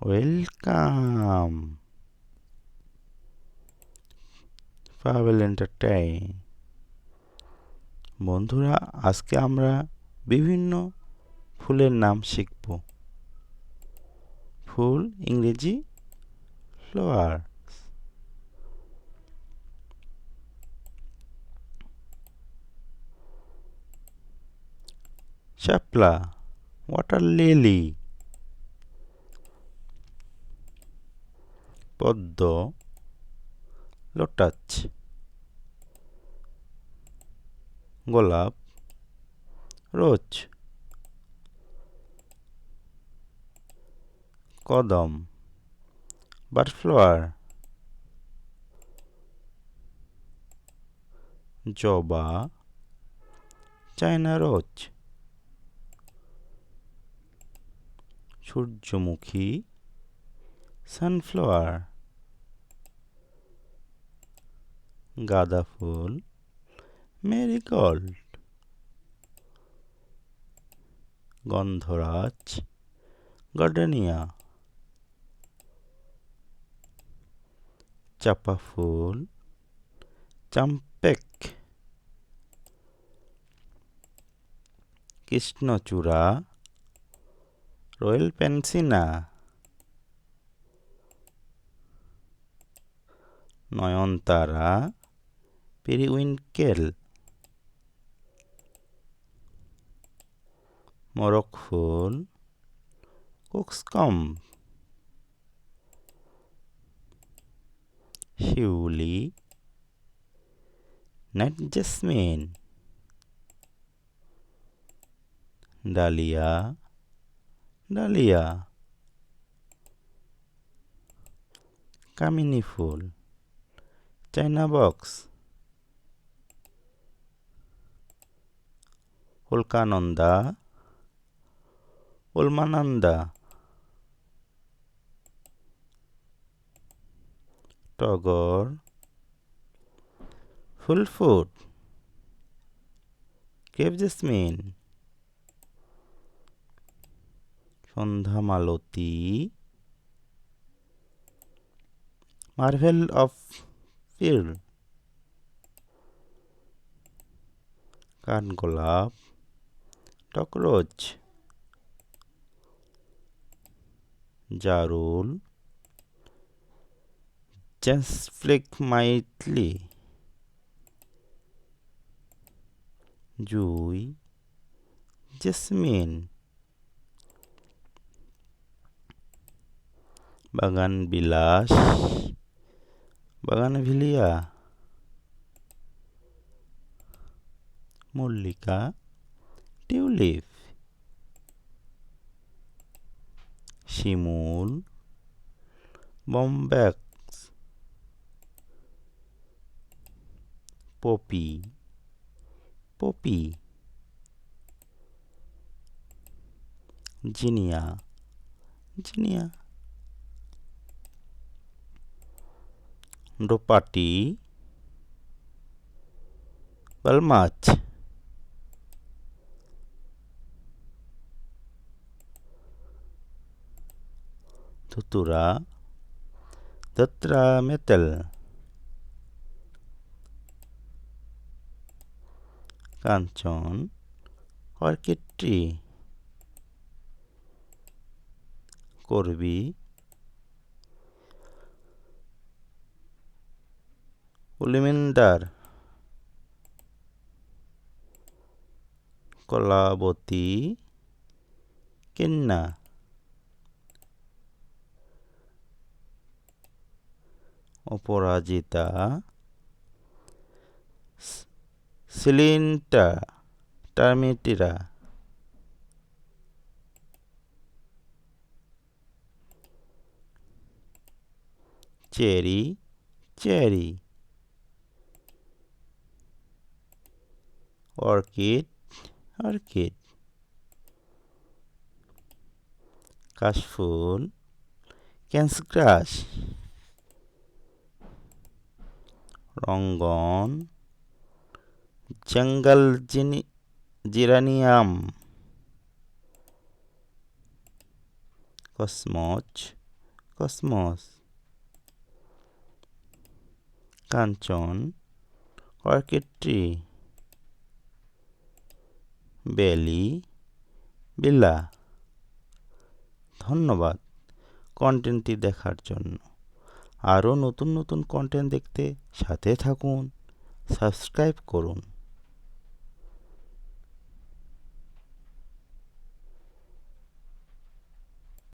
Welcome Pavel entertain. বন্ধুরা, আজকে আমরা বিভিন্ন ফুলের নাম শিখব। ফুল ইংরেজি ফ্লাওয়ার। শাপলা, ওয়াটার লিলি। পদ্ম, লোটাস। গোলাপ, রোজ। কদম, বাটফ্লাওয়ার। জবা, চায়না রোজ। সূর্যমুখী, সানফ্লাওয়ার। গাঁদা ফুল, মেরিগোল্ড। গন্ধরাজ, গর্ডেনিয়া। চাঁপা ফুল, চাম্পেক। কৃষ্ণচূড়া, রয়্যাল পেন্সিনা। নয়নতারা, পেরিউইঙ্কেল। মোরক ফুল, কোক্সকম্ব। শিউলি, নাইট জেসমিন। Dahlia, dahlia. কামিনী ফুল, চায়না বক্স। উল্কানন্দা, উলমানন্দা। টগর, ফুলফুট। Cape jasmine. সন্ধ্যামালতী, মার্ভেল অফ ফিল্ড। কাঠগোলাপ, টকরোজ। জারুল, জ্যাসপ্রিকমাইটলি। জুই, জেসমিন। বাগান বিলাস, বাগানভিলিয়া। মল্লিকা, টিউলিপ। শিমুল, bombax. Poppy, poppy. Zinnia, zinnia. দোপাটি, বালমাছ। ধুতুরা, তেট্রামেটাল। কাঞ্চন, অর্কিড ট্রি। করবি, উলিমিন্দার। কলাবতী, কিন্না। অপরাজিতা, সিলিন্টা, টার্মিটিরা। Cherry, cherry. Orchid, orchid. কাশফুল, ক্যান্সগ্রাস। রঙ্গন, জঙ্গল জিরানিয়াম। কসমচ, কসমস, কাঞ্চন, অর্কিড ট্রি, বেলি, বিল্লা। ধন্যবাদ কন্টেন্টটি দেখার জন্য। আরও নতুন নতুন কন্টেন্ট দেখতে সাথে থাকুন, সাবস্ক্রাইব করুন।